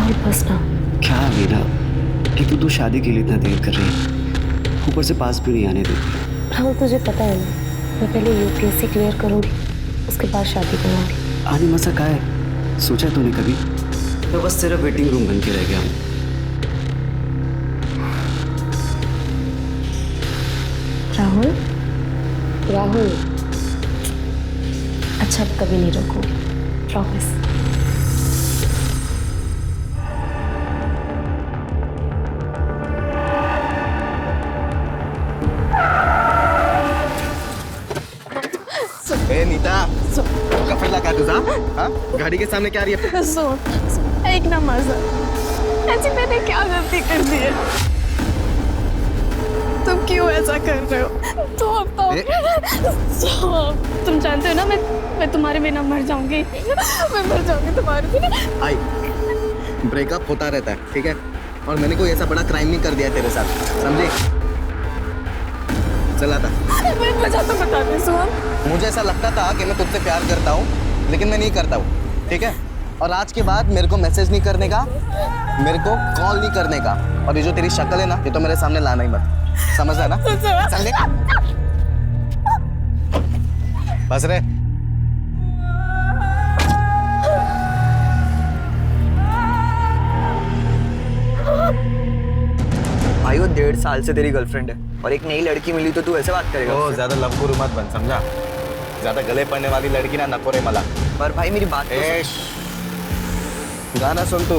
राहुल बस ना। क्या वीना, एक तो तू शादी के लिए इतना देर कर रही है, ऊपर से पास भी नहीं आने देती। राहुल तुझे पता है ना, मैं पहले यूपीएससी क्लियर करूंगी, उसके बाद शादी करूंगी। आने मसा का है, सोचा तूने कभी? तो बस तेरा वेटिंग रूम बन के रह गया हूँ। राहुल राहुल, अच्छा अब कभी नहीं रोकूंगी, प्रॉमिस। ए नीता, कपड़े लगा तुझा? हाँ? गाड़ी के सामने क्या रही है? सुन, एक ना मजा, ऐसी मैंने क्या गलती कर दी है? तुम क्यों ऐसा कर रहे हो? तुम जानते हो ना, मैं तुम्हारे बिना मर जाऊंगी। मैं मर जाऊंगी तुम्हारे बिना। आई, ब्रेकअप होता रहता है, ठीक है? और मैंने कोई ऐसा बड़ा क्राइम नहीं कर दिया तेरे साथ, समझे? चला था। मैं वजह तो बता दे सुन। मुझे ऐसा लगता था कि मैं तुझसे प्यार करता हूँ, लेकिन मैं नहीं करता हूँ, ठीक है? और आज के बाद मेरे को मैसेज नहीं करने का, मेरे को कॉल नहीं करने का, और ये जो तेरी शक्ल है ना, ये तो मेरे सामने लाना ही मत, समझ रहा ना? समझे? बस रे। भाई वो 1.5 साल से तेरी गर्लफ्रेंड है और एक नई लड़की मिली तो तू ऐसे बात करेगा? ओ ज्यादा लवगुरु मत बन, समझा? ज्यादा गले पड़ने वाली लड़की ना नको रे मला। पर भाई मेरी बात तो सुन। गाना सुन तू।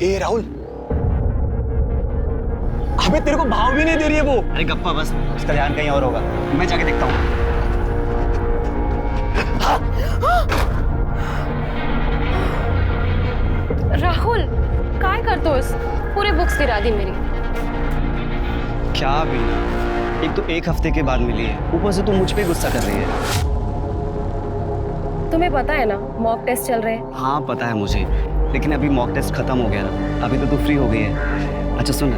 ए राहुल, अबे तेरे को भाव भी नहीं दे रही है वो। अरे गप्पा बस, उसका ध्यान कहीं और होगा, मैं जाके देखता हूँ। राहुल काय करतोस? पूरे बुक्स गिरा दी मेरी। क्या भी, एक तो 1 हफ्ते के बाद मिली है, ऊपर से तू मुझ पे गुस्सा कर रही है। तुम्हें पता है ना मॉक टेस्ट चल रहे हैं। हाँ पता है मुझे, लेकिन अभी मॉक टेस्ट खत्म हो गया ना, अभी तो तू फ्री हो गई है। अच्छा सुन,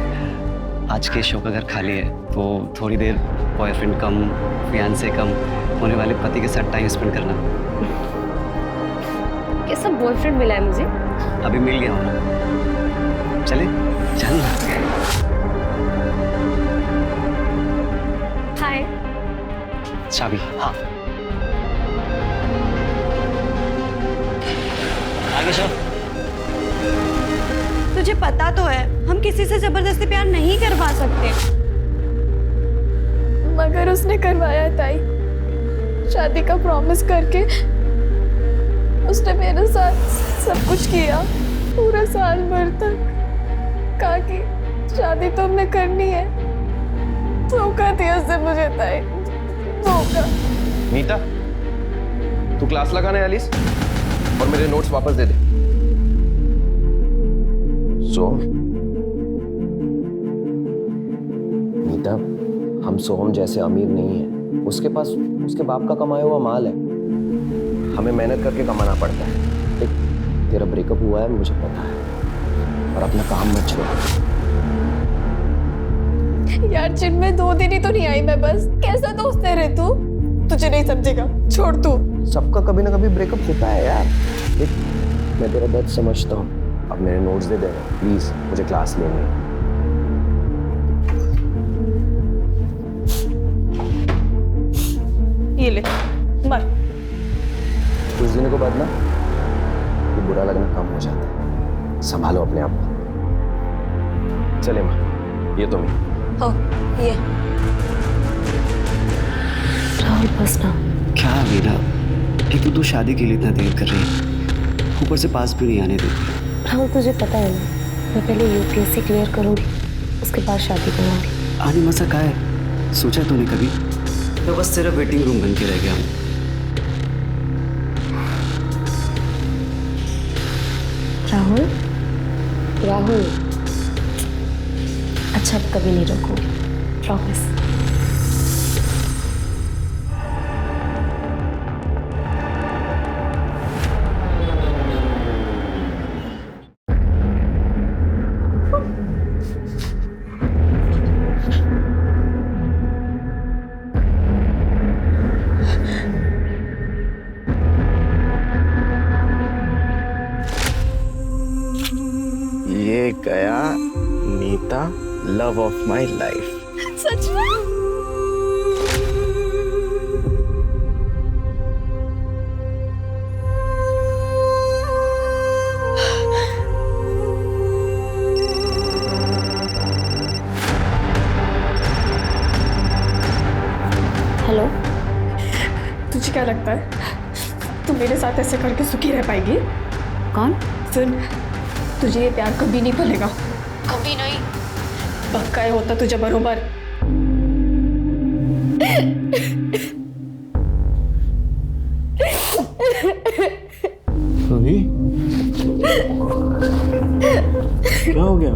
आज के शो का घर खाली है, तो थोड़ी देर बॉयफ्रेंड कम फियांसे कम होने वाले पति के साथ टाइम स्पेंड करना। कैसा बॉयफ्रेंड मिला है मुझे? अभी मिल गया हूँ ना, चले चल ना। हाय। चाबी? हाँ आगे चल। तुझे पता तो है हम किसी से जबरदस्ती प्यार नहीं करवा सकते। मगर उसने करवाया ताई, शादी का प्रॉमिस करके उसने मेरे साथ सब कुछ किया, पूरा साल भर तक कहा कि शादी तो हमने करनी है। धोखा दिया उसने मुझे ताई, धोखा। नीता, तू क्लास लगाने आलिस और मेरे नोट्स वापस दे दे। नीता, हम सोहम जैसे अमीर नहीं है, उसके पास उसके बाप का कमाया हुआ माल है, हमें मेहनत करके कमाना पड़ता है। देख, तेरा ब्रेकअप हुआ है मुझे पता है, और अपना काम मत छोड़। यार जिनमें 2 दिन ही तो नहीं आई मैं, बस कैसा दोस्त है रे तू? तुझे नहीं समझेगा, छोड़ तू। सबका कभी ना कभी ब्रेकअप होता है यार। देख, मैं तेरा दर्द समझता हूँ, अब मेरे नोट्स दे देना प्लीज, मुझे क्लास लेनी है। ये ले, मर। कुछ दिनों के बाद ना ये बुरा लगना कम हो जाता है, संभालो अपने आप को। चले माँ, ये तो मैं। हो ये राहुल बस ना। क्या वीना, एक तो तू शादी के लिए इतना देर कर रही है, ऊपर से पास भी नहीं आने देती। राहुल तुझे पता है ना, मैं पहले यूपीएससी क्लियर करूंगी, उसके बाद शादी करूंगी। आने मसा का है, सोचा तूने कभी? तो बस तेरा वेटिंग रूम बन के रह गया हूँ। राहुल राहुल, अच्छा अब कभी नहीं रोकूंगी, प्रॉमिस। गया Neeta, love of my life. सच में? हेलो, तुझे क्या लगता है तू मेरे साथ ऐसे करके सुखी रह पाएगी? कौन? सुन, तुझे ये प्यार कभी नहीं भूलेगा, कभी नहीं। पक्का है होता तुझे बरोबर। क्या हो गया?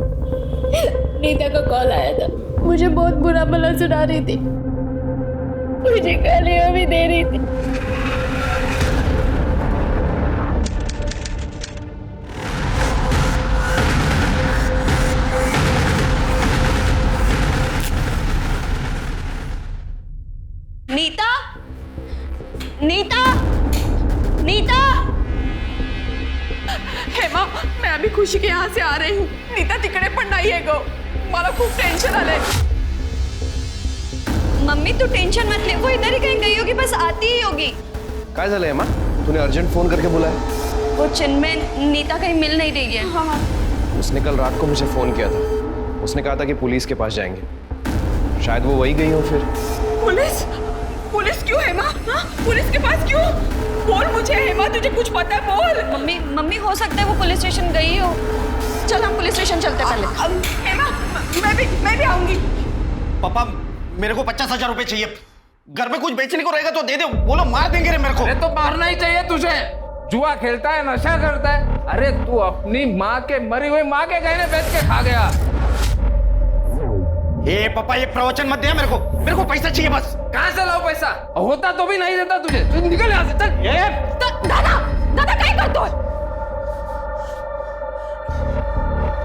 नीता का कॉल आया था, मुझे बहुत बुरा भला सुना रही थी, मुझे गालियां भी दे रही थी। नीता, नीता, नीता। हेमा, मैं अभी खुशी के यहाँ से आ रही हूँ. नीता तिकडे पण नाही आहे गं. मला खूप टेन्शन आलंय. मम्मी तू टेंशन मत ले, वो इधर ही कहीं गई होगी, बस आती ही होगी. काय झालंय माँ? तूने अर्जेंट फोन करके बुलाया? वो चिन्मय, नीता कहीं मिल नहीं रही है. हाँ. उसने कल रात को मुझे फोन किया था. उसने कहा था कि पुलिस के पास जाएंगे. शायद वो वही गई हो फिर. पुलिस? पुलिस क्यों हेमा? हाँ? पुलिस के पास क्यों? बोल मुझे हेमा, तुझे कुछ पता है? बोल. मम्मी हो सकता है वो पुलिस स्टेशन गई हो. चल हम पुलिस स्टेशन चलते पहले. हेमा, मैं भी आऊंगी. पापा मेरे को 50,000 रुपए चाहिए. घर में कुछ बेचने को रहेगा तो दे दे. बोलो मार देंगे रे मेरे को. अरे तो मारना ही चाहिए तुझे. जुआ खेलता है, नशा करता है. अरे तू अपनी माँ के मरी हुई माँ के गहने बेच के खा गया. ए पापा ये प्रवचन मत दे मेरे को पैसा चाहिए बस. कहाँ से लाओ पैसा? होता तो भी नहीं देता तुझे. तू निकल यहाँ से चल. दादा काय करतोय?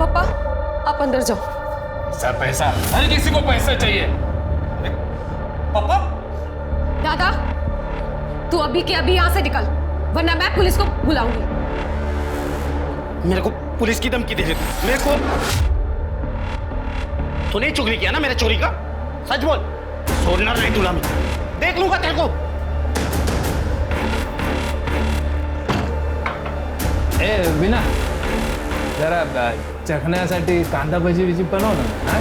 पापा आप अंदर जाओ. सर पैसा, हर किसी को पैसा चाहिए. पापा दादा तू अभी के अभी यहाँ से निकल, वरना मैं पुलिस को बुलाऊंगी. मेरे को पुलिस की धमकी दे दे. मेरे को तूने चुगली किया ना मेरे चोरी का. सच बोल. सोडणार नहीं तुला मी. देख लूंगा तेरे को. ए विना, जरा चखण्यासाठी कांदा भजी विजी बनव ना. हा?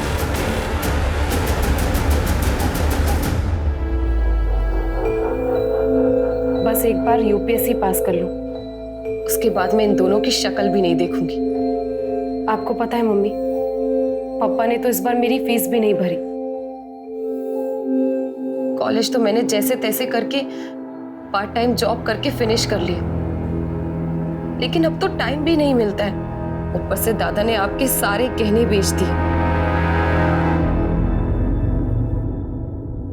बस एक बार यूपीएससी पास कर लूं, उसके बाद मैं इन दोनों की शक्ल भी नहीं देखूंगी. आपको पता है मम्मी, पापा ने तो इस बार मेरी फीस भी नहीं भरी. कॉलेज तो मैंने जैसे तैसे करके पार्ट टाइम जॉब करके फिनिश कर लिया, लेकिन अब तो टाइम भी नहीं मिलता है. ऊपर से दादा ने आपके सारे गहने बेच दिए.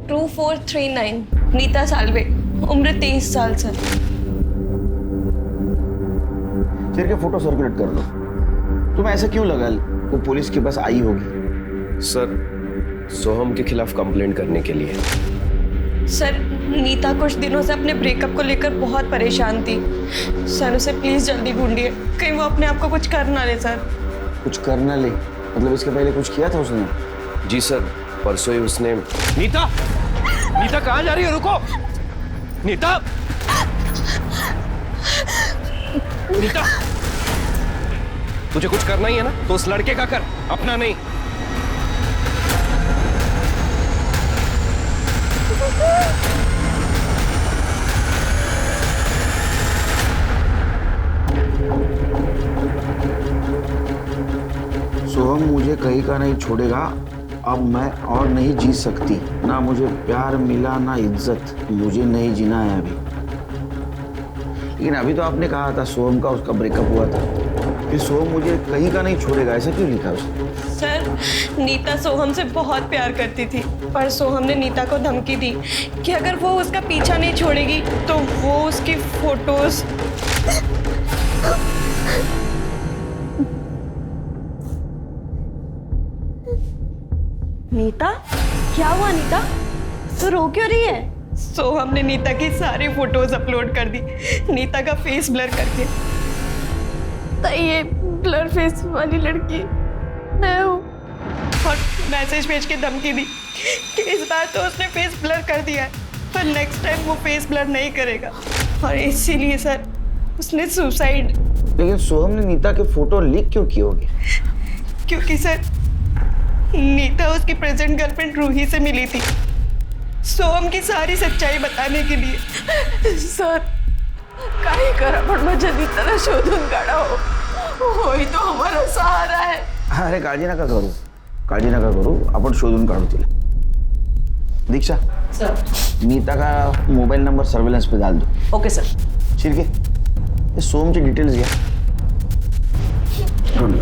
2439 नीता सालवे, उम्र 23 साल. सर तेरे के फोटो सर्कुलेट कर दो. तुम्हें ऐसा क्यों लगा वो पुलिस के पास आई होगी? सर, सोहम के खिलाफ कंप्लेंट करने के लिए. सर, नीता कुछ दिनों से अपने ब्रेकअप को लेकर बहुत परेशान थी. सर उसे प्लीज जल्दी ढूंढिए, कहीं वो अपने आप को कुछ कर ना ले. सर कुछ करना ले मतलब इसके पहले कुछ किया था उसने? जी सर, परसों ही उसने. नीता, नीता कहाँ जा रही है? रुको. नीता, नीता, तुझे कुछ करना ही है ना तो उस लड़के का कर, अपना नहीं. सोहम मुझे कहीं का नहीं छोड़ेगा. अब मैं और नहीं जी सकती. ना मुझे प्यार मिला ना इज्जत. मुझे नहीं जीना है अभी. लेकिन अभी तो आपने कहा था सोहम का उसका ब्रेकअप हुआ था कि सोहम मुझे कहीं का नहीं छोड़ेगा. ऐसा क्यों लिखा उसने? सर, नीता सोहम से बहुत प्यार करती थी, पर सोहम ने नीता को धमकी दी कि अगर वो उसका पीछा नहीं छोड़ेगी तो वो उसकी फोटोज. नीता, क्या हुआ नीता? तो रो क्यों रही है? सोहम ने नीता की सारी फोटोज अपलोड कर दी, नीता का फेस ब्लर करके. तो ये ब्लर फेस वाली लड़की मैं हूँ। और मैसेज भेज के धमकी दी कि इस बार तो उसने फेस ब्लर कर दिया है, पर नेक्स्ट टाइम वो फेस ब्लर नहीं करेगा। और इसीलिए सर उसने सुसाइड। लेकिन सोहम ने नीता के फोटो लीक क्यों किए होंगे? क्योंकि सर नीता उसकी प्रेजेंट गर्लफ्रेंड रूही से मिली थी, सोहम की सारी सच्चाई बताने के लिए। सर काही करा पण माझ्या नीताला शोधून काढा हो, होई तो हमारा सहारा है। अरे काळजी नका करू, आपण शोधून काढू तिला। दीक्षा सर। नीता का मोबाइल नंबर सर्वेलेंस पे डाल दो। Okay sir. शिर्के ये सोहम की डिटेल्स घ्या। ढूंढ लो।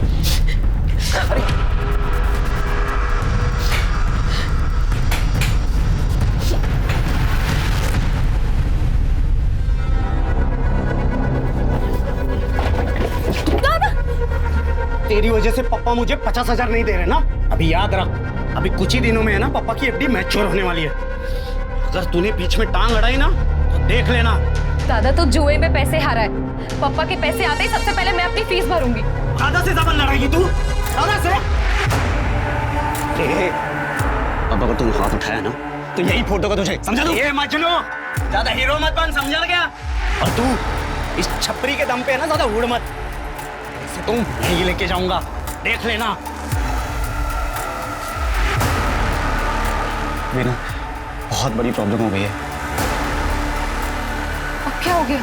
तेरी वजह से पापा मुझे 50,000 नहीं दे रहे ना। अभी याद रख, अभी कुछ ही दिनों में है ना पापा की एफडी मैच्योर होने वाली है। अगर तूने बीच में टांग अड़ाई ना तो देख लेना। दादा तो जुए में पैसे हारा है, पापा के पैसे आते ही सबसे पहले मैं अपनी फीस भरूंगी। दादा से जबान लड़ाएगी तू? दादा से? अब अगर तुम हाथ उठाया ना तो यही फोटो का तुझे समझा दूं? ये मजनू ज्यादा हीरो मत बन, समझा क्या? और तू इस छपरी के दम पे है ना ज्यादा उड़ मत, तुम यही लेके जाऊंगा, देख लेना। वीना, बहुत बड़ी प्रॉब्लम हो गई है। अब क्या हो गया?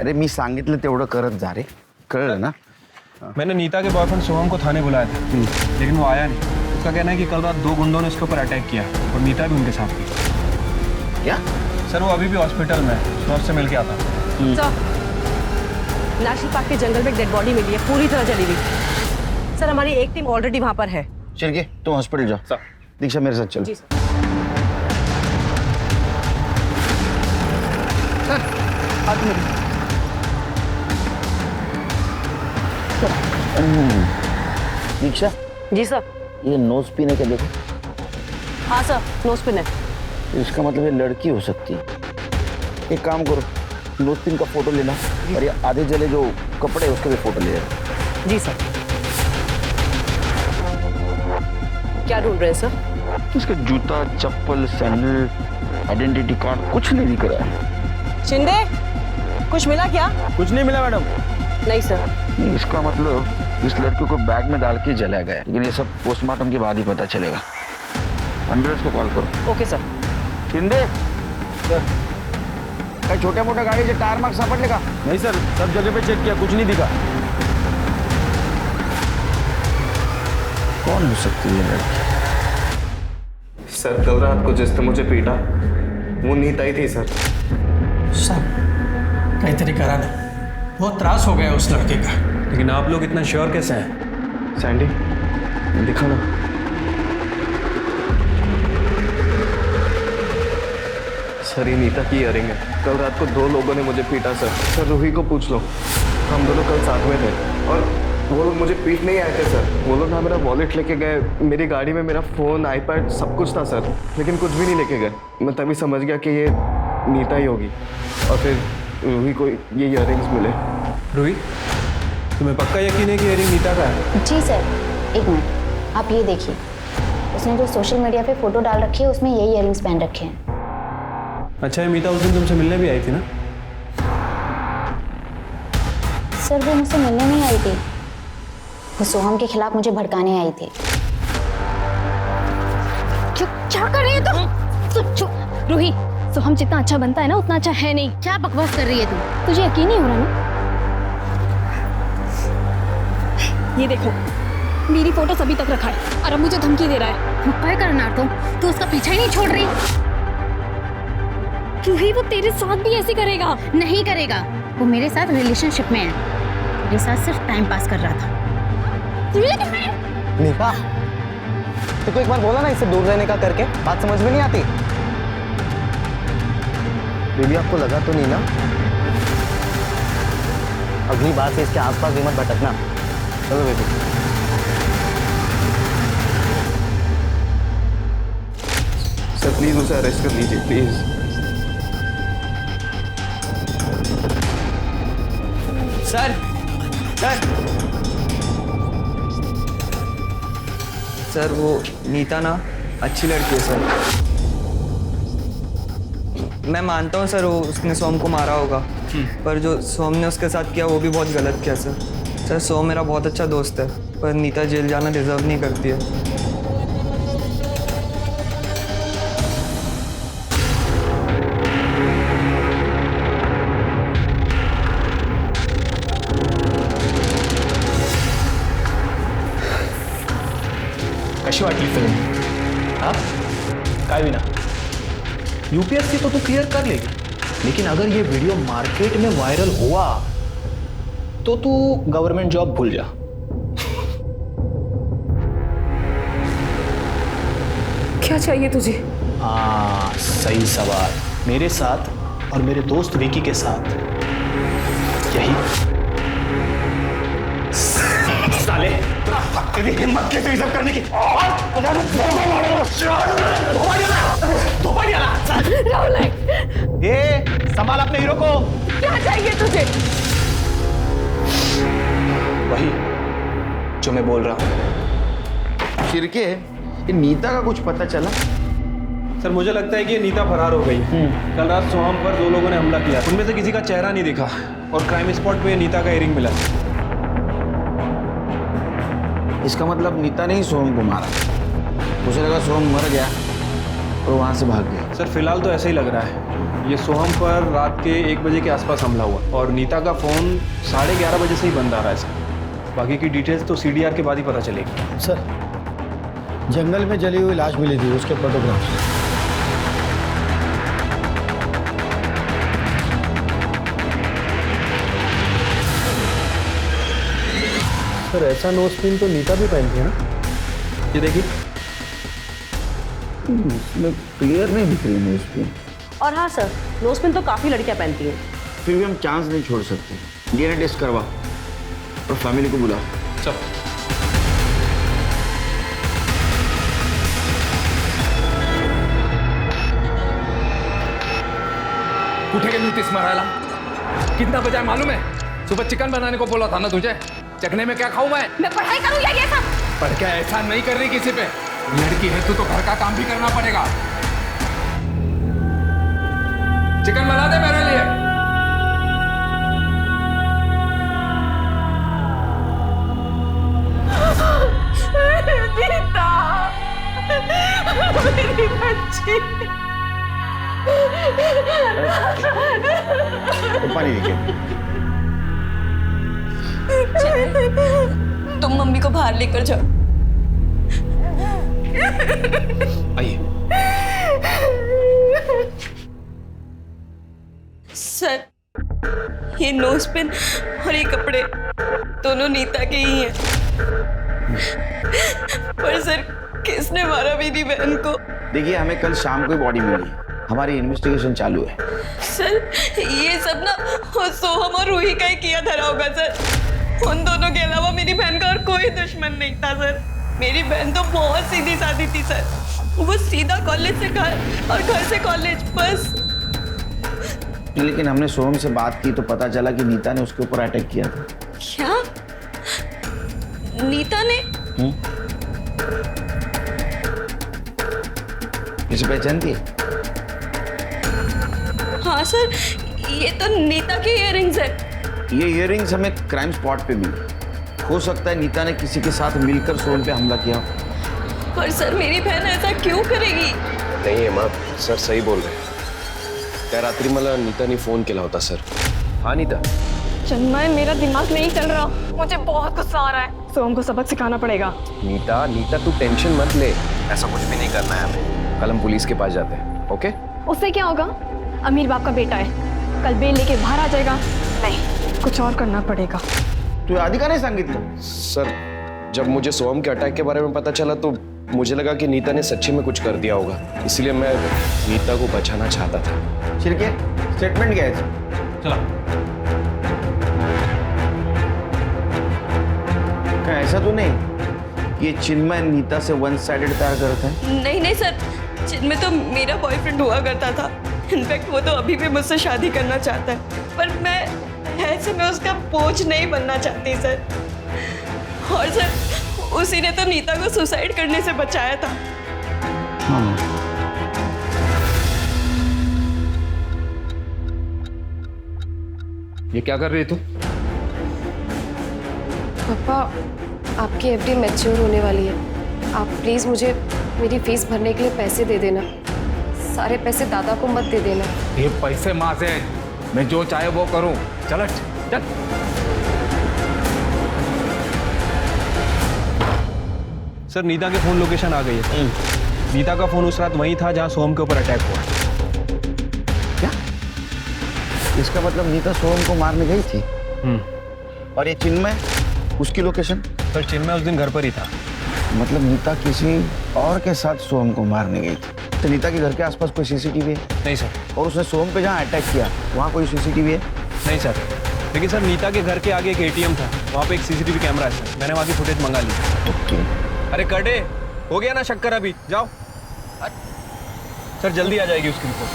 अरे मी सांगितलं तेवढं करत जा रे, कळलं ना? मैंने नीता के बॉयफ्रेंड सोहम को थाने बुलाया था, लेकिन वो आया नहीं। उसका कहना है कि कल रात 2 गुंडों ने उसके ऊपर अटैक किया और नीता भी उनके साथ थी। क्या? सर वो अभी भी हॉस्पिटल में है, मैं उससे मिल के आता हूँ। नेशनल पार्क के जंगल में एक डेड बॉडी मिली है, पूरी तरह जली हुई। सर हमारी एक टीम ऑलरेडी वहाँ पर है। शिर्के तुम हॉस्पिटल जाओ, दीक्षा मेरे साथ चलो। जी सर। दीक्षा जी सर। ये नोज पीने के देखो। हाँ सर, नोज पिन है। इसका मतलब ये लड़की हो सकती है। एक काम करो, नोज पिन का फोटो लेना और ये आधे जले जो कपड़े हैं उसके भी फोटो ले लेना। जी सर। क्या ढूंढ रहे हैं सर? इसका जूता, चप्पल, सैंडल, आइडेंटिटी कार्ड कुछ नहीं दिख रहा है। शिंदे, कुछ मिला क्या? कुछ नहीं मिला मैडम। नहीं सर। इसका मतलब इस लड़की को बैग में डाल के जलाया गया है, लेकिन ये सब पोस्टमार्टम के बाद ही पता चलेगा। एम्बुलेंस को कॉल करो। Okay sir. शिंदे सर, काही छोट्या मोठ्या गाडीचे टायर मार्क सापडले का? नहीं सर, सब जगह पे चेक किया, कुछ नहीं दिखा। कौन हो सकती है लड़की? सर कल रात को जिसने मुझे पीटा वो नीता ही थी सर। सब काहीतरी करा ना, बहुत त्रास हो गया उस लड़के का। लेकिन आप लोग इतना श्योर कैसे हैं? सैंडी दिखा ना। सर ये नीता की इयरिंग है। कल रात को 2 लोगों ने मुझे पीटा सर। सर रूही को पूछ लो, हम दोनों कल साथ में थे और वो लोग मुझे पीट नहीं आए थे सर। वो लोग ना मेरा वॉलेट लेके गए, मेरी गाड़ी में मेरा फ़ोन, आईपैड सब कुछ था सर, लेकिन कुछ भी नहीं लेके गए। मैं तभी समझ गया कि ये नीता ही होगी और फिर रूही को ये इयरिंग्स मिले। रूही, तुम्हें पक्का यकीन है कि इयरिंग नीता का है? जी सर, एक मिनट, आप ये देखिए, उसने जो सोशल मीडिया पे फोटो डाल रखी है उसमें यही इयरिंग्स पहन रखे हैं। अच्छा ये मीता उस दिन तुमसे मिलने भी आई थी ना? सर वो मुझसे मिलने नहीं आई थी, वो सोहम के खिलाफ मुझे भड़काने आई थी। क्या कर रही है तुम? रूही, सोहम जितना अच्छा बनता है ना उतना अच्छा है नहीं। क्या बकवास कर रही है तू? तुझे यकीन नहीं हो रहा ना? ये देखो, मेरी फोटोस अभी तक रखा है और अब मुझे धमकी दे रहा है। क्या करना तू उसका पीछा ही नहीं छोड़ रही। रूही वो तेरे साथ भी ऐसे करेगा? नहीं करेगा, वो मेरे साथ रिलेशनशिप में है, मेरे साथ सिर्फ टाइम पास कर रहा था। नीता, तो एक बार बोला ना इससे दूर रहने का करके, बात समझ में नहीं आती। बेबी आपको लगा तो नहीं ना? अगली बार से इसके आसपास भी मत भटकना। चलो बेबी। सर प्लीज उसे अरेस्ट कर लीजिए प्लीज। सर सर सर वो नीता ना अच्छी लड़की है सर। मैं मानता हूँ सर वो उसने सोम को मारा होगा, पर जो सोम ने उसके साथ किया वो भी बहुत गलत किया सर। सर सोम मेरा बहुत अच्छा दोस्त है, पर नीता जेल जाना डिजर्व नहीं करती है। कशी वाटली फिल्म? हाँ काय विना यूपीएससी तो तू क्लियर कर लेगी, लेकिन अगर ये वीडियो मार्केट में वायरल हुआ तो तू गवर्नमेंट जॉब भूल जा। क्या चाहिए तुझे? हाँ सही सवाल। मेरे साथ और मेरे दोस्त विकी के साथ यही साले तेरी हिम्मत कैसे सब करने की? ए, संभाल अपने हीरो को। क्या चाहिए तुझे? वही जो मैं बोल रहा हूँ। शिरके, ये नीता का कुछ पता चला? सर मुझे लगता है कि ये नीता फरार हो गई। कल रात सोहम पर 2 लोगों ने हमला किया, उनमें से किसी का चेहरा नहीं दिखा और क्राइम स्पॉट पे नीता का इयरिंग मिला। इसका मतलब नीता ने ही सोहम को मारा। मुझे लगा सोहम मर गया और वहां से भाग गया। सर फिलहाल तो ऐसा ही लग रहा है। ये सोहम पर रात के 1 बजे के आसपास हमला हुआ और नीता का फ़ोन 11:30 बजे से ही बंद आ रहा है सर। बाकी की डिटेल्स तो CDR के बाद ही पता चलेगी। सर जंगल में जली हुई लाश मिली थी, उसके फोटोग्राफ। सर ऐसा नोज पिन तो नीता भी पहनती है ना? ये देखिए, उसमें क्लियर नहीं दिख रही नोज पिन। और हाँ सर, नोज पिन तो काफी लड़कियां पहनती हैं। फिर भी हम चांस नहीं छोड़ सकते। DNA टेस्ट करवा और फैमिली को बुला। चल कुठे गेली होतीस मरायला? कितना बजा है मालूम है? सुबह चिकन बनाने को बोला था ना तुझे। चखने में क्या खाऊं मैं पढ़ाई करूँ या ये सब? पर क्या ऐसा नहीं कर रही किसी पे? लड़की है तो घर का काम भी करना पड़ेगा। चिकन बना दे मेरे लिए। नीता, मेरी बच्ची। पानी लेके। तुम मम्मी को बाहर लेकर जाओ। आइए। सर ये नोज पिन और ये कपड़े दोनों नीता के ही हैं। पर सर किसने मारा मेरी बहन को? देखिए, हमें कल शाम को बॉडी मिली, हमारी इन्वेस्टिगेशन चालू है। सर ये सब ना सोहम और रूही का ही किया धरा होगा सर। उन दोनों के अलावा मेरी बहन का और कोई दुश्मन नहीं था सर। मेरी बहन तो बहुत सीधी सादी थी सर। वो सीधा कॉलेज से घर और घर से कॉलेज, बस। लेकिन हमने सोहम से बात की तो पता चला कि नीता ने उसके ऊपर अटैक किया था। क्या? नीता ने? इसे पहचानती है? हाँ सर, ये तो नीता के इयररिंग्स है। ये इयररिंग्स हमें क्राइम स्पॉट पे मिली। हो सकता है नीता ने किसी के साथ मिलकर सोहम पे हमला किया। पर सर मेरी बहन ऐसा क्यों करेगी? नहीं है माँ, सर सही बोल रहे हैं। त्या रात्री मला नीताने फोन केला होता सर। हाँ नीता? चन्मय, मेरा दिमाग नहीं चल रहा, मुझे बहुत गुस्सा आ रहा है। सोहम को सबक सिखाना पड़ेगा। नीता तू टेंशन मत ले, ऐसा कुछ भी नहीं करना है हमें। कल हम पुलिस के पास जाते हैं, ओके? उससे क्या होगा? अमीर बाप का बेटा है, कल बेल लेके बाहर आ जाएगा। नहीं, कुछ और करना पड़ेगा। तू आदि का नहीं सांगितलं? सर जब मुझे सोहम के अटैक के बारे में पता चला तो मुझे लगा कि नीता ने सच्ची में कुछ कर दिया होगा, इसलिए मैं नीता को बचाना चाहता था। शिरके, स्टेटमेंट क्या है? चला। क्या ऐसा तो नहीं ये चिन्मय नीता से वन साइडेड प्यार करता है? नहीं नहीं सर, चिन्मय तो मेरा बॉयफ्रेंड हुआ करता था। इनफैक्ट वो तो अभी भी मुझसे शादी करना चाहता है, पर मैं ऐसे मैं उसका बोझ नहीं बनना चाहती सर। और सर उसी ने तो नीता को सुसाइड करने से बचाया था। ये क्या कर रही तू? पापा, आपकी एफडी मैच्योर होने वाली है। आप प्लीज मुझे मेरी फीस भरने के लिए पैसे दे देना। सारे पैसे दादा को मत दे देना। ये पैसे माँ से मैं जो चाहे वो करूं। चल चल। सर नीता के फोन लोकेशन आ गई है। नीता का फोन उस रात वहीं था जहां सोहम के ऊपर अटैक हुआ। क्या? इसका मतलब नीता सोहम को मारने गई थी। और ये चिन्मय, उसकी लोकेशन? सर चिन्मय उस दिन घर पर ही था। मतलब नीता किसी और के साथ सोहम को मारने गई थी। तो नीता के घर के आसपास कोई सीसीटीवी है? नहीं सर। और उसने सोहम पे जहाँ अटैक किया वहाँ कोई सीसीटीवी है? नहीं सर, लेकिन सर नीता के घर के आगे एक एटीएम था, वहाँ पे एक सीसीटीवी कैमरा है सर। मैंने वहाँ की फुटेज मंगा ली। अरे कटे हो गया ना शक्कर, अभी जाओ सर, जल्दी आ जाएगी उसकी रिपोर्ट।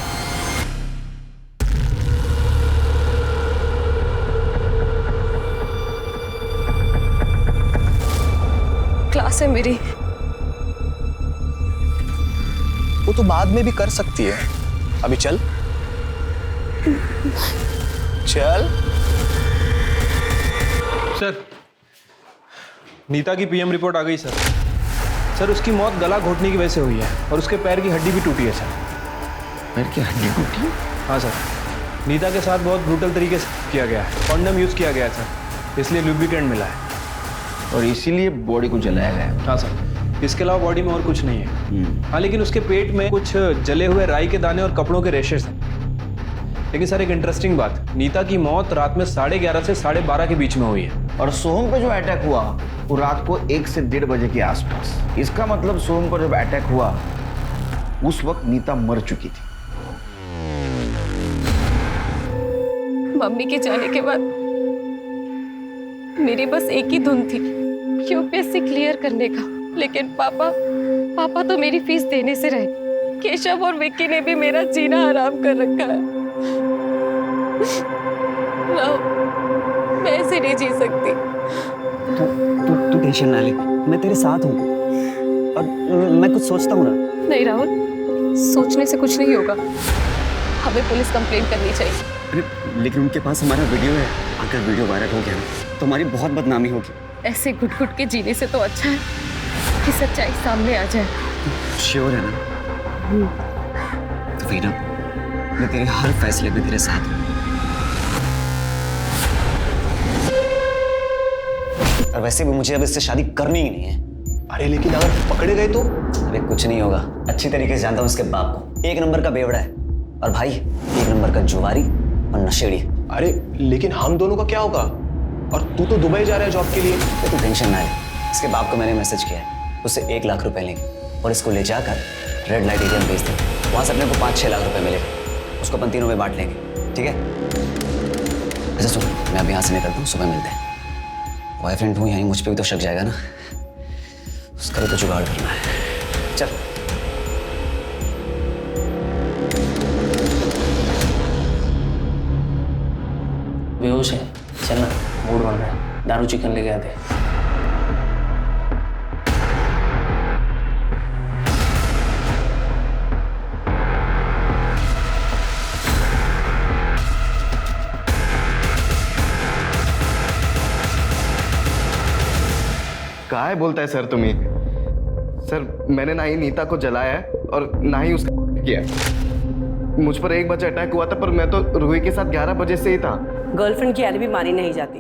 क्लास है मेरी। वो तो बाद में भी कर सकती है, अभी चल चल। सर नीता की पीएम रिपोर्ट आ गई सर। सर उसकी मौत गला घोटने की वजह से हुई है और उसके पैर की हड्डी भी टूटी है सर। पैर की हड्डी टूटी? हाँ सर, नीता के साथ बहुत ब्रूटल तरीके से किया गया है। कॉन्डम यूज़ किया गया है सर, इसलिए लुब्रिकेंट मिला है और इसीलिए बॉडी को जलाया गया है। हाँ सर, इसके अलावा बॉडी में और कुछ नहीं है। हाँ लेकिन उसके पेट में कुछ जले हुए राई के दाने और कपड़ों के रेशेस हैं। लेकिन सर एक इंटरेस्टिंग बात, नीता की मौत रात में 11:30 से 12:30 के बीच में हुई है। और सोहम पे जो अटैक हुआ वो रात को 1 से 1:30 बजे के आसपास। इसका मतलब सोहम पर जब अटैक हुआ उस वक्त नीता मर चुकी थी। मम्मी के जाने के बाद मेरी बस एक ही धुन थी, यूपीएससी क्लियर करने का। लेकिन पापा तो मेरी फीस देने से रहे। केशव और विक्की ने भी मेरा जीना हराम कर रखा है। मैं ऐसे नहीं जी सकती। तू टेंशन ना ले, मैं तेरे साथ हूँ और मैं कुछ सोचता हूँ ना। नहीं राहुल, सोचने से कुछ नहीं होगा। हमें पुलिस कंप्लेंट करनी चाहिए। अरे लेकिन उनके पास हमारा वीडियो है, अगर वीडियो वायरल हो गया ना तो हमारी बहुत बदनामी होगी। ऐसे घुट घुट के जीने से तो अच्छा है कि सच्चाई सामने आ जाए। श्योर है ना? तो वीना, मैं तेरे हर फैसले में तेरे साथ हूँ। और वैसे भी मुझे अब इससे शादी करनी ही नहीं है। अरे लेकिन अगर पकड़े गए तो? अरे कुछ नहीं होगा, अच्छी तरीके से जानता हूँ उसके बाप को। 1 नंबर का बेवड़ा है और भाई 1 नंबर का जुआरी और नशेड़ी। अरे लेकिन हम दोनों का क्या होगा? और तू तो दुबई जा रहा है जॉब के लिए। तू टेंशन ना ले, इसके बाप को मैंने मैसेज किया है, उससे 1 लाख रुपए लेंगे और इसको ले जाकर रेड लाइट एरिया में भेज देंगे। वहाँ से अपने को 5-6 लाख रुपए मिलेगा, उसको अपन तीनों में बांट लेंगे, ठीक है? अच्छा सुन, मैं अभी यहाँ से निकलता हूँ, सुबह मिलते हैं। बॉयफ्रेंड हूँ यहीं, मुझ पर भी तो शक जाएगा ना, उसका भी तो जुगाड़ करना है। चल बेहोश है, चलना, मूड बन रहा है, दारू चिकन लेके आते। कहाँ है बोलता है सर तुम्हें? सर मैंने ना ही नीता को जलाया है और ना ही उसका किया। मुझ पर 1 बजे अटैक हुआ था, पर मैं तो रूही के साथ 11 बजे से ही था। गर्लफ्रेंड की एलिबी मानी नहीं जाती।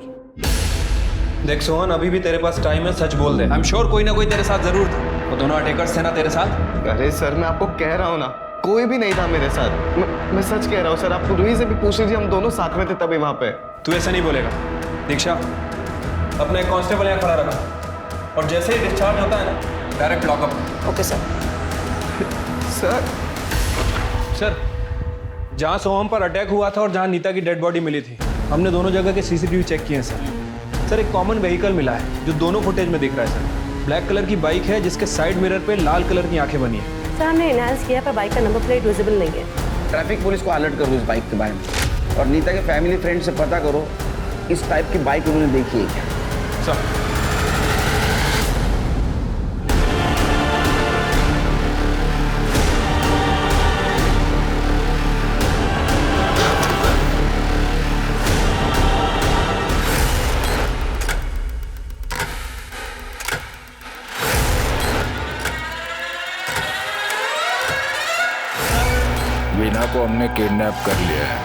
देख सोहन, अभी भी तेरे पास टाइम है, सच बोल दे। आई एम श्योर कोई ना कोई तेरे साथ जरूर था। वो दोनों अटैकर्स थे ना तेरे साथ? अरे सर मैं आपको कह रहा हूँ ना, कोई भी नहीं था मेरे साथ। मैं सच कह रहा हूँ सर, आप रूही से भी पूछ लीजिए, हम दोनों साथ में थे तभी वहाँ पे। तू ऐसा नहीं बोलेगा। दीक्षा, अपना एक कांस्टेबल यहाँ खड़ा रखा और जैसे ही डिस्चार्ज होता है ना, direct lockup. Okay sir. Sir जहाँ सोहम पर अटैक हुआ था और जहाँ नीता की डेड बॉडी मिली थी, हमने दोनों जगह के सीसीटीवी चेक किए हैं सर। एक कॉमन व्हीकल मिला है जो दोनों फुटेज में दिख रहा है सर। ब्लैक कलर की बाइक है जिसके साइड मिरर पे लाल कलर की आंखें बनी है। सर हमने एनहांस किया पर बाइक का नंबर प्लेट विजिबल नहीं है। ट्रैफिक पुलिस को अलर्ट करो इस बाइक के बारे में और नीता के फैमिली फ्रेंड से पता करो इस टाइप की बाइक उन्होंने देखी है क्या? सर वीना को हमने किडनैप कर लिया है।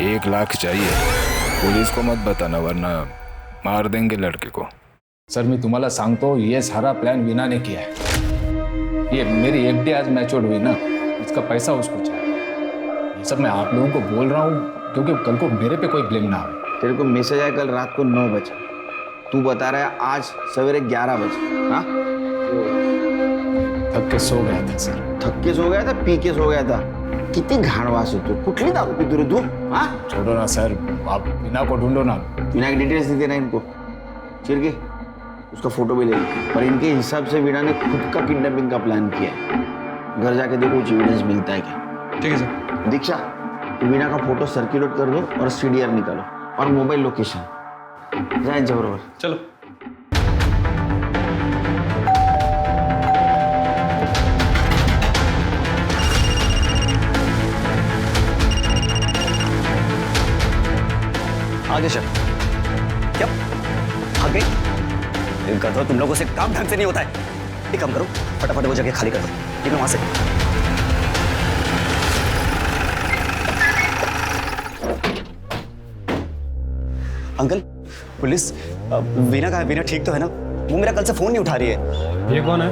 1 लाख चाहिए। पुलिस को मत बताना वरना मार देंगे लड़के को। सर मी तुम्हाला सांगतो ये सारा प्लान वीना ने किया है। ये मेरी एफडी आज मैच्योर हुई ना, इसका पैसा उसको चाहिए। ये सब मैं आप लोगों को बोल रहा हूँ क्योंकि कल को मेरे पे कोई ब्लेम ना आए। तेरे को मैसेज आया कल रात को 9 बजे, तू बता रहा है आज सवेरे 11 बजे। हाँ, थक के सो गया था सर। थक के सो गया था, पी के सो गया था? किती घाणवास है तू, कुठली दारू पितो रे तू? हाँ, छोड़ो ना सर, आप वीना को ढूंढो ना। वीना की डिटेल्स दे देना इनको, चिर के उसका फोटो भी ले ली। पर इनके हिसाब से वीना ने खुद का किडनैपिंग का प्लान किया है। घर जाके देखो कुछ एविडेंस मिलता है क्या। ठीक है सर। दीक्षा, वीना का फोटो सर्कुलेट कर दो और CDR निकालो और मोबाइल लोकेशन जाए बरोबर। चलो। आगे चल। क्या आगे? गधो, तुम लोगों से काम ढंग से नहीं होता है। एक काम करो, फटाफट वो जगह खाली कर दो। निकलो वहां से। अंकल, पुलिस वीना कहाँ है? वीना ठीक तो है ना? वो मेरा कल से फोन नहीं उठा रही है। ये कौन है?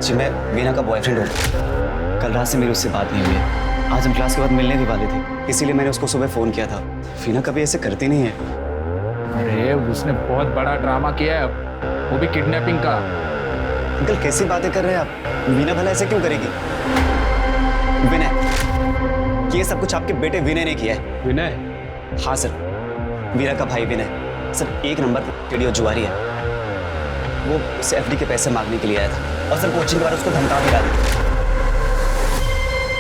जी मैं वीना का बॉयफ्रेंड हूँ। कल रात से मेरी उससे बात नहीं हुई है। आज हम क्लास के बाद मिलने भी वाले थे, इसीलिए मैंने उसको सुबह फोन किया था। वीना कभी ऐसे करती नहीं है। अरे उसने बहुत बड़ा ड्रामा किया है, वो भी किडनैपिंग का। अंकल कैसी बातें कर रहे हैं आप? वीना भला ऐसे क्यों करेगी? विनय, ये सब कुछ आपके बेटे विनय ने किया है। विनय? हाँ सर, वीरा का भाई विनय। सर 1 नंबर वीडियो जुआरी है। वो उसे FD के पैसे मांगने के लिए आया था और सर कोचिंग के बाद उसको धमका भी डाली।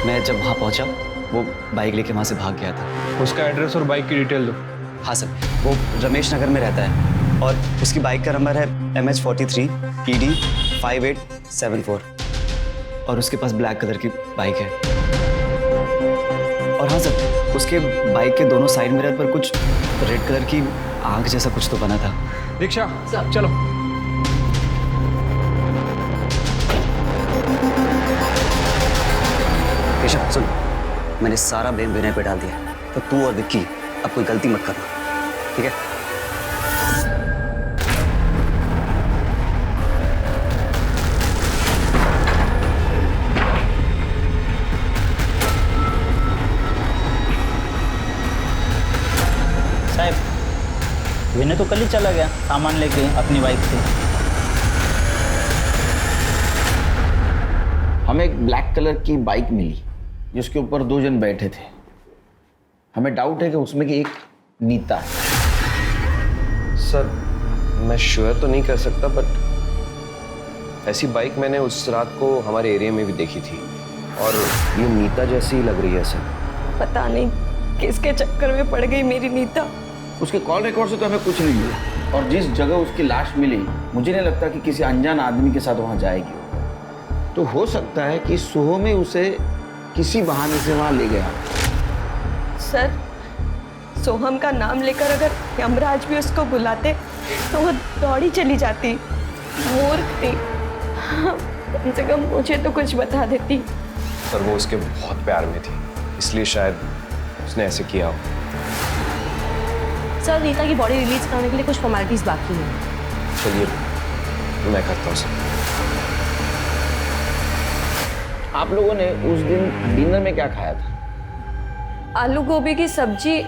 मैं जब वहाँ पहुँचा वो बाइक लेके वहाँ से भाग गया था। उसका एड्रेस और बाइक की डिटेल दो। हाँ सर, वो रमेश नगर में रहता है और उसकी बाइक का नंबर है MH43 PD 5874 और उसके पास ब्लैक कलर की बाइक है। और हाँ सर, उसके बाइक के दोनों साइड मिरर पर कुछ रेड कलर की आग जैसा कुछ तो बना था। दीक्षा चलो। केशव सुन, मैंने सारा ब्लेम विनय पे डाल दिया, तो तू और विक्की अब कोई गलती मत करना, ठीक है? साहब, विनय तो कल ही चला गया सामान लेके अपनी बाइक से। हमें एक ब्लैक कलर की बाइक मिली जिसके ऊपर 2 जन बैठे थे। हमें डाउट है कि उसमें की एक नीता है। सर मैं श्योर तो नहीं कर सकता, बट ऐसी बाइक मैंने उस रात को हमारे एरिया में भी देखी थी और ये नीता जैसी ही लग रही है सर। पता नहीं किसके चक्कर में पड़ गई मेरी नीता। उसके कॉल रिकॉर्ड से तो हमें कुछ नहीं मिला और जिस जगह उसकी लाश मिली मुझे नहीं लगता कि किसी अनजान आदमी के साथ वहाँ जाएगी। तो हो सकता है कि सोहो में उसे किसी बहाने से वहाँ ले गया। सर, सोहम का नाम लेकर अगर यमराज भी उसको बुलाते तो वो दौड़ी चली जाती। मूर्ख थी, कम से कम मुझे तो कुछ बता देती। पर वो उसके बहुत प्यार में थी, इसलिए शायद उसने ऐसे किया हो। सर नीता की बॉडी रिलीज करने के लिए कुछ फॉर्मेलिटीज बाकी हैं। चलिए मैं करता हूँ सर। आप लोगों ने उस दिन डिनर में क्या खाया था? आलू गोभी की सब्जी,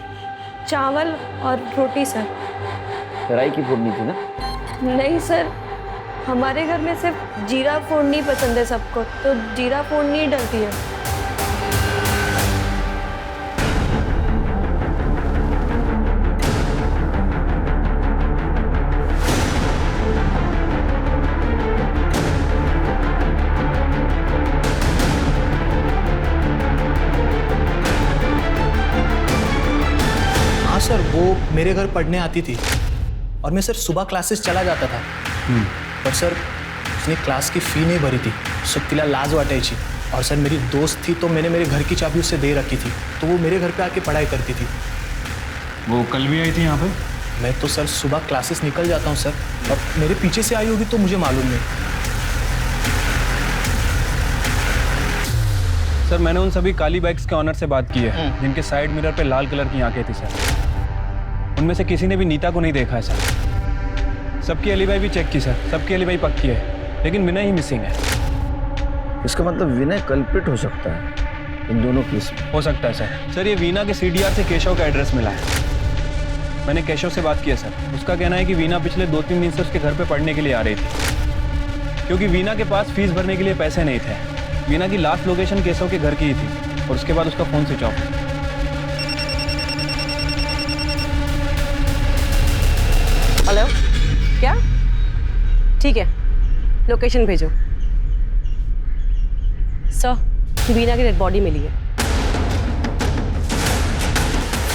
चावल और रोटी सर। राई की फोड़नी थी ना? नहीं सर, हमारे घर में सिर्फ जीरा फोड़नी पसंद है सबको, तो जीरा फोड़नी डलती है। सर वो मेरे घर पढ़ने आती थी और मैं सर सुबह क्लासेस चला जाता था। पर सर उसने क्लास की फ़ी नहीं भरी थी, सो तिला लाज वाटायची। और सर मेरी दोस्त थी तो मैंने मेरे घर की चाबी उससे दे रखी थी, तो वो मेरे घर पे आके पढ़ाई करती थी। वो कल भी आई थी यहाँ पे? मैं तो सर सुबह क्लासेस निकल जाता हूँ सर, और मेरे पीछे से आई होगी तो मुझे मालूम नहीं। सर मैंने उन सभी काली बाइक्स के ऑनर से बात की है जिनके साइड मिरर पे लाल कलर की आंखें थी सर। उनमें से किसी ने भी नीता को नहीं देखा है सर। सबकी एलिबाई भी चेक की सर, सबकी एलिबाई पक्की है, लेकिन विनय ही मिसिंग है। इसका मतलब विनय कल्प्रिट हो सकता है इन दोनों केस में। हो सकता है सर। सर ये वीना के CDR से केशव का एड्रेस मिला है। मैंने केशव से बात की है सर। उसका कहना है कि वीना पिछले 2-3 दिन से उसके घर पे पढ़ने के लिए आ रही थी, क्योंकि वीना के पास फीस भरने के लिए पैसे नहीं थे। वीना की लास्ट लोकेशन केशव के घर की ही थी और उसके बाद उसका फ़ोन स्विच ऑफ। हेलो, क्या? ठीक है, लोकेशन भेजो। सर वीना की डेड बॉडी मिली है।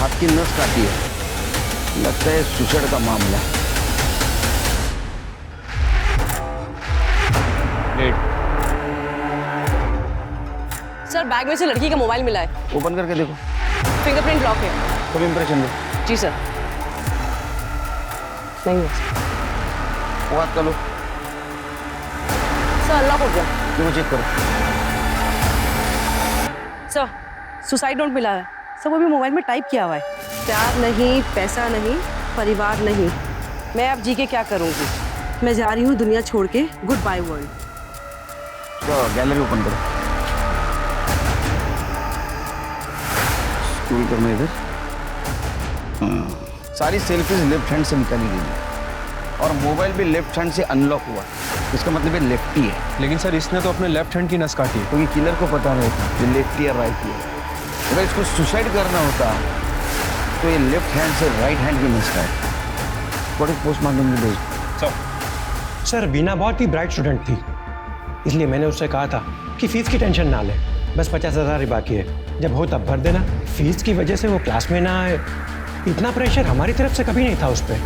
हाथ की नस काटी है, लगता है सुसाइड का मामला। सर बैग में से लड़की का मोबाइल मिला है। ओपन करके देखो। फिंगरप्रिंट लॉक है। फुल इंप्रेशन दो। जी सर। नहीं है वो बात करो सर, अनलॉक हो गया। देखो, चेक करो। सर सुसाइड नोट मिला है सर, वो भी मोबाइल में टाइप किया हुआ है। प्यार नहीं, पैसा नहीं, परिवार नहीं, मैं अब जी के क्या करूँगी। मैं जा रही हूँ दुनिया छोड़ के, गुड बाय वर्ल्ड। तो गैलरी ओपन करो। स्क्रॉल करना इधर। सारी सेल्फीज लेफ्ट हैंड से निकाली गई है और मोबाइल भी लेफ्ट हैंड से अनलॉक हुआ। इसका मतलब ये लेफ्टी है। लेकिन सर इसने तो अपने लेफ्ट हैंड की नस काटी है। क्योंकि किलर को पता नहीं था ये लेफ्टी या राइट है। अगर इसको सुसाइड करना होता तो ये लेफ्ट हैंड से राइट हैंड की नस काट। बॉडी पोस्टमार्टम में भेज। सर वीना बहुत ही ब्राइट स्टूडेंट थी, इसलिए मैंने उससे कहा था कि फीस की टेंशन ना ले, बस 50,000 ही बाकी है, जब हो तब भर देना। फीस की वजह से वो क्लास में ना आए, इतना प्रेशर हमारी तरफ से कभी नहीं था उस पर।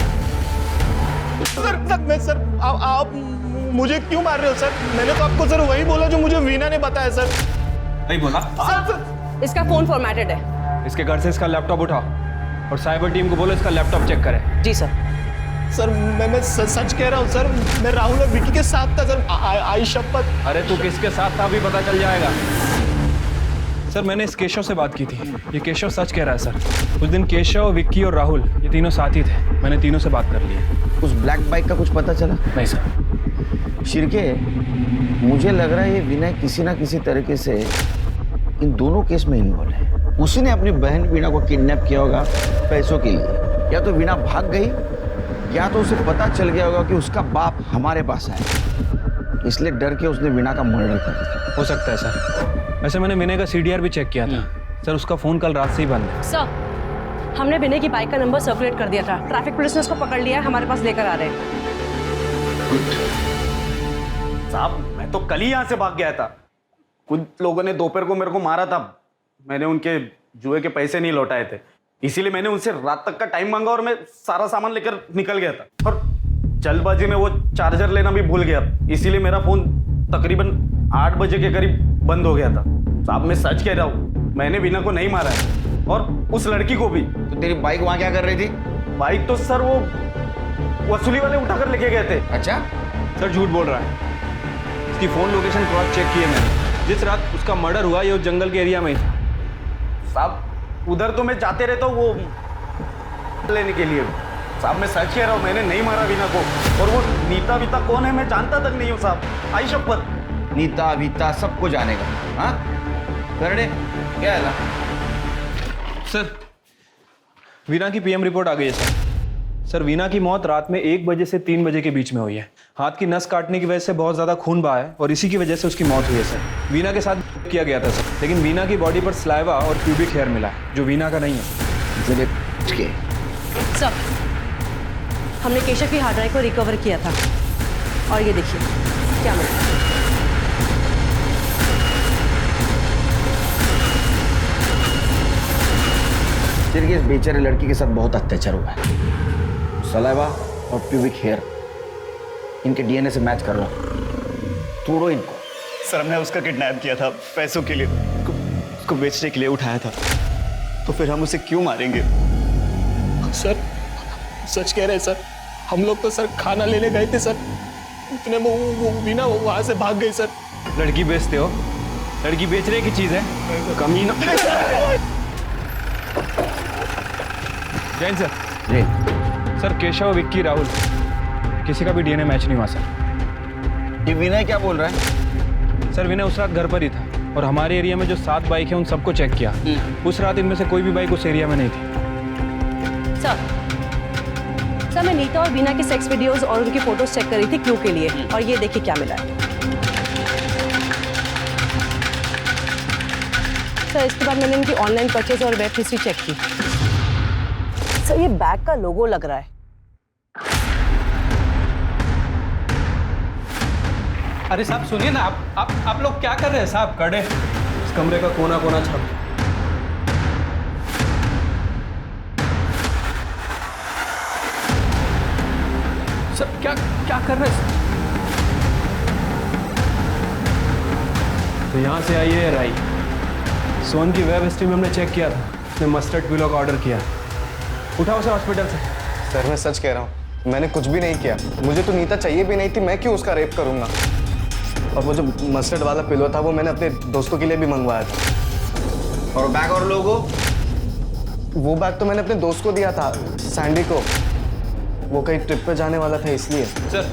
सर आप मुझे क्यों मार रहे हो सर? मैंने तो आपको सर वही बोला जो मुझे वीना ने बताया सर। नहीं बोला? सर इसका फोन फॉर्मेटेड है। इसके घर से इसका लैपटॉप उठाओ और साइबर टीम को बोलो इसका लैपटॉप चेक करे। जी सर। सर मैं सच कह रहा हूँ सर, मैं राहुल और विकी के साथ था सर। आई शपथ। अरे तू किसके साथ था अभी पता चल जाएगा। सर मैंने इस केशव से बात की थी, ये केशव सच कह रहा है सर। उस दिन केशव, विक्की और राहुल ये तीनों साथी थे। मैंने तीनों से बात कर ली है। उस ब्लैक बाइक का कुछ पता चला? नहीं सर। शिरके, मुझे लग रहा है ये विनय किसी ना किसी तरीके से इन दोनों केस में इन्वॉल्व है। उसी ने अपनी बहन वीणा को किडनैप किया होगा पैसों के लिए, या तो वीणा भाग गई या तो उसे पता चल गया होगा कि उसका बाप हमारे पास है, इसलिए डर के उसने वीणा का मर्डर कर दिया। हो सकता है सर। वैसे मैंने विनय का CDR भी चेक किया था सर, उसका फोन कल रात से ही बंद है। सर हमने विनय की बाइक का नंबर सर्कुलेट कर दिया था, ट्रैफिक पुलिस ने उसको पकड़ लिया है, हमारे पास लेकर आ रहे हैं। साहब मैं तो कल ही यहाँ से भाग गया था। कुछ लोगों ने दोपहर को मेरे को मारा था, मैंने उनके जुए के पैसे नहीं लौटाए थे, इसीलिए मैंने उनसे रात तक का टाइम मांगा और मैं सारा सामान लेकर निकल गया था। और जल्दबाजी में वो चार्जर लेना भी भूल गया, इसीलिए मेरा फोन तकरीबन 8 बजे के करीब बंद हो गया था। साहब मैं सच कह रहा हूँ, मैंने वीना को नहीं मारा है और उस लड़की को भी। तो तेरी बाइक वहाँ क्या कर रही थी? बाइक तो सर वो वसूली वाले उठाकर लेके गए थे। अच्छा सर झूठ बोल रहा है। इसकी फोन लोकेशन क्रॉस चेक की है मैंने। जिस रात उसका मर्डर हुआ ये उस जंगल के एरिया में ही था। साहब उधर तो मैं जाते रहता हूँ वो लेने के लिए। साहब मैं सच कह रहा हूँ, मैंने नहीं मारा वीना को। और वो नीता वीता कौन है मैं जानता तक नहीं हूँ साहब, आई शपथ। नीता वीता सबको जानेगा। हाँ करने क्या है ना? सर वीना की PM रिपोर्ट आ गई है सर। सर वीना की मौत रात में 1 बजे से 3 बजे के बीच में हुई है। हाथ की नस काटने की वजह से बहुत ज्यादा खून बहा है और इसी की वजह से उसकी मौत हुई है सर। वीना के साथ किया गया था सर, लेकिन वीना की बॉडी पर स्लाइवा और प्यूबिक हेयर मिला है जो वीना का नहीं है। सर हमने केशव की हार्ड ड्राइव को रिकवर किया था और ये देखिए क्या मिला। की इस बेचारे लड़की के साथ बहुत अत्याचार हुआ है। सलाइवा और प्यूबिक हेयर इनके डीएनए से मैच कर लो, तोड़ो इनको। सर हमने उसका किडनैप किया था पैसों के लिए, उसको बेचने के लिए उठाया था, तो फिर हम उसे क्यों मारेंगे? सर सच कह रहे हैं सर, हम लोग तो सर खाना लेने गए थे सर, इतने में वो वीना वहां से भाग गई सर। लड़की बेचते हो? लड़की बेचने की चीज है, कमीना। जैन सर। जी सर, केशव, विक्की, राहुल, किसी का भी डीएनए मैच नहीं हुआ सर। ये विनय क्या बोल रहा है? सर विनय उस रात घर पर ही था और हमारे एरिया में जो 7 बाइक है उन सबको चेक किया। उस रात इनमें से कोई भी बाइक उस एरिया में नहीं थी। सर मैं नीता और वीना के सेक्स वीडियोस और उनकी फोटोज चेक कर रही थी क्लू के लिए, और ये देखिए क्या मिला है। सर इसके बाद मैंने इनकी ऑनलाइन परचेज और वेब हिस्ट्री चेक की। सर ये बैग का लोगो लग रहा है। अरे साहब सुनिए ना, आप लोग क्या कर रहे हैं साहब? कड़े इस कमरे का कोना कोना छाप। सर क्या कर रहे हैं? तो यहाँ से आई है राई। सोन की वेब हिस्ट्री में हमने चेक किया था, उसने मस्टर्ड पिलो का ऑर्डर किया। उठाओ सर हॉस्पिटल से। सर मैं सच कह रहा हूँ, मैंने कुछ भी नहीं किया। मुझे तो नीता चाहिए भी नहीं थी, मैं क्यों उसका रेप करूँगा? और वो जो मस्टर्ड वाला पिलो था वो मैंने अपने दोस्तों के लिए भी मंगवाया था। और बैग और लोगो? वो बैग तो मैंने अपने दोस्त को दिया था, सैंडी को। वो कहीं ट्रिप पे जाने वाला था इसलिए। सर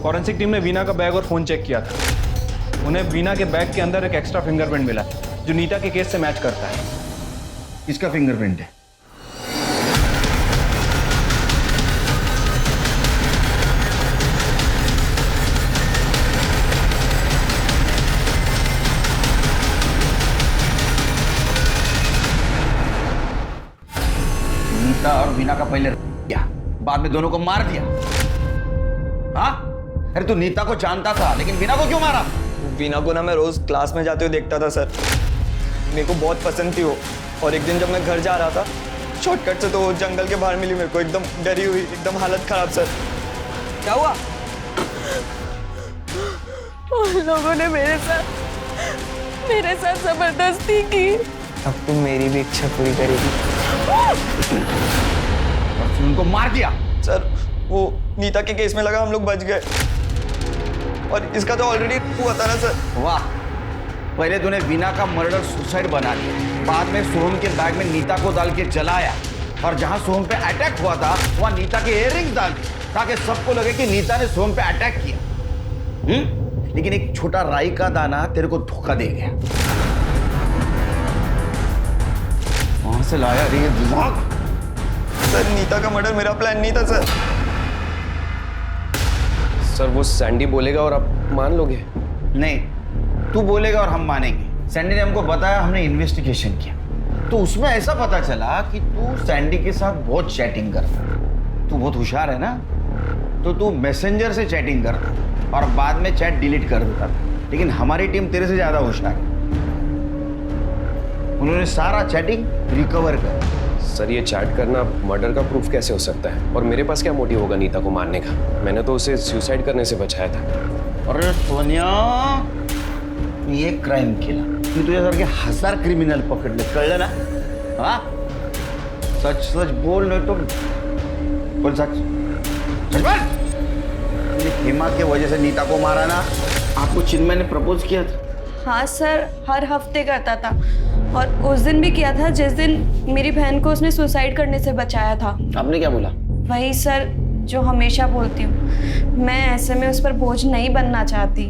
फॉरेंसिक टीम ने वीना का बैग और फोन चेक किया था। उन्हें वीना के बैग के अंदर एक एक्स्ट्रा फिंगरप्रिंट मिला जो नीता के केस से मैच करता है। किसका फिंगरप्रिंट है? नीता और वीना का पहले किया, बाद में दोनों को मार दिया। हाँ? अरे तू नीता को जानता था लेकिन वीना को क्यों मारा? वीना को ना मैं रोज क्लास में जाते हुए देखता था सर, मेरे को बहुत पसंद थी वो। और एक दिन जब मैं घर जा रहा था शॉर्टकट से, तो वो जंगल के बाहर मिली मेरे को, एकदम डरी हुई, एकदम हालत खराब सर। क्या हुआ? उन लोगों ने मेरे साथ जबरदस्ती की। अब तुम मेरी भी इच्छा पूरी करेगी। और उनको मार दिया? सर वो नीता के केस में लगा हम लोग बच गए, और इसका तो ऑलरेडी हुआ था ना सर। वाह, पहले तूने वीना का मर्डर सुसाइड बना दिया, बाद में सोहम के बैग में नीता को डाल के जलाया, और जहां सोहम पे अटैक हुआ था वहां नीता के इयररिंग्स डाल दिए ताकि सबको लगे कि नीता ने सोहम पे अटैक किया। लेकिन एक छोटा राई का दाना तेरे को धोखा दे गया। वहां से लाया रे दिमाग। सर नीता का मर्डर मेरा प्लान नहीं था सर। सर वो सैंडी बोलेगा और आप मान लोगे? नहीं, तू बोलेगा और हम मानेंगे। सैंडी ने हमको बताया, हमने इन्वेस्टिगेशन किया, तो उसमें ऐसा पता चला कि तू सैंडी के साथ बहुत चैटिंग करता। तू बहुत होशियार है ना, तो तू मैसेंजर से चैटिंग करता और बाद में चैट डिलीट कर देता। लेकिन हमारी टीम तेरे से ज्यादा होशियार है, उन्होंने सारा चैटिंग रिकवर कर। सर ये चैट करना मर्डर का प्रूफ कैसे हो सकता है? और मेरे पास क्या मोटिव होगा नीता को मारने का? मैंने तो उसे सुसाइड करने से बचाया था। अरे सोनिया, ये क्राइम किया, मी तुझ्यासारखे 1000 क्रिमिनल पकडले, कळलं ना? हाँ, सच सच बोल, नहीं तो बोल सच सच बोल। हेमा के वजह से नीता को मारा ना? आपको चिन्मय ने प्रपोज किया था? हाँ सर, हर हफ्ते करता था, और उस दिन भी किया था जिस दिन मेरी बहन को उसने सुसाइड करने से बचाया था। आपने क्या बोला? वही सर जो हमेशा बोलती हूँ, मैं ऐसे में उस पर बोझ नहीं बनना चाहती।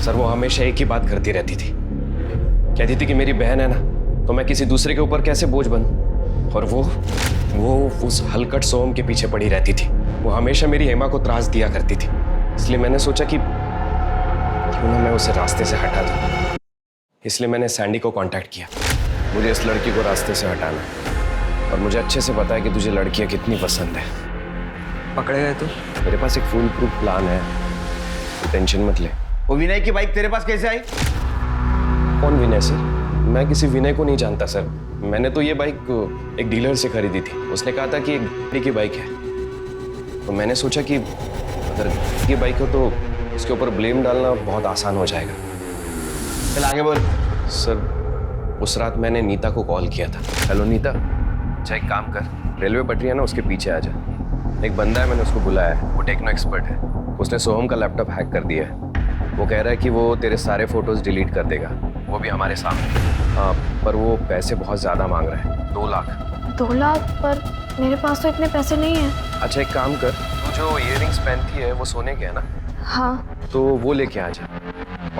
सर वो हमेशा एक ही बात करती रहती थी, कहती थी कि मेरी बहन है ना, तो मैं किसी दूसरे के ऊपर कैसे बोझ बनूं। और वो उस हलकट सोहम के पीछे पड़ी रहती थी। वो हमेशा मेरी हेमा को त्रास दिया करती थी, इसलिए मैंने सोचा कि क्यों ना मैं उसे रास्ते से हटा दूं। इसलिए मैंने सैंडी को कांटेक्ट किया। मुझे इस लड़की को रास्ते से हटाना है, और मुझे अच्छे से पता है कि तुझे लड़कियां कितनी पसंद है। पकड़े गए तो? मेरे पास एक फुल प्रूफ प्लान है, टेंशन मत ले। वो विनय की बाइक तेरे पास कैसे आई? कौन विनय सर? मैं किसी विनय को नहीं जानता सर। मैंने तो ये बाइक एक डीलर से खरीदी थी। उसने कहा था कि एक गाड़ी की बाइक है, तो मैंने सोचा कि अगर ये बाइक हो तो इसके ऊपर ब्लेम डालना बहुत आसान हो जाएगा। चल आगे बोल। सर उस रात मैंने नीता को कॉल किया था। हेलो नीता, अच्छा एक काम कर, रेलवे पटरी है ना, उसके पीछे आ जा। एक बंदा है, मैंने उसको बुलाया है, वो टेक्नो एक्सपर्ट है। उसने सोहम का लैपटॉप हैक कर दिया है। वो कह रहा है कि वो तेरे सारे फोटोज डिलीट कर देगा, वो भी हमारे सामने। हाँ, पर वो पैसे बहुत ज़्यादा मांग रहा है, 2 लाख। 2 लाख? पर मेरे पास तो इतने पैसे नहीं हैं। अच्छा एक काम कर, तू जो इयररिंग्स पहनती है वो सोने के है ना? हाँ। तो वो लेके आ जा,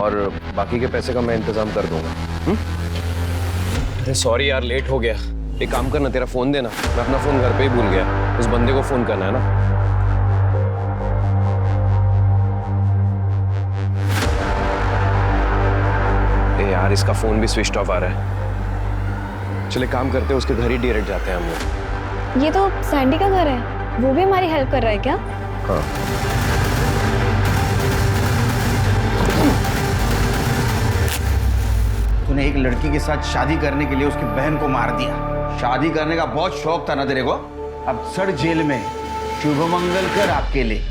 और बाकी के पैसे का मैं इंतजाम कर दूंगा। अरे सॉरी यार, लेट हो गया। एक काम करना, तेरा फ़ोन देना, मैं अपना फ़ोन घर पे ही भूल गया। उस बंदे को फ़ोन करना है ना। ए यार, इसका फ़ोन भी स्विच ऑफ आ रहा है। चले काम करते हैं, उसके घर ही डायरेक्ट जाते हैं हम लोग। ये तो सैंडी का घर है, वो भी हमारी हेल्प कर रहा है क्या? हाँ। तूने एक लड़की के साथ शादी करने के लिए उसकी बहन को मार दिया। शादी करने का बहुत शौक था ना तेरे को, अब सड़ जेल में। शुभ मंगल कर आपके लिए।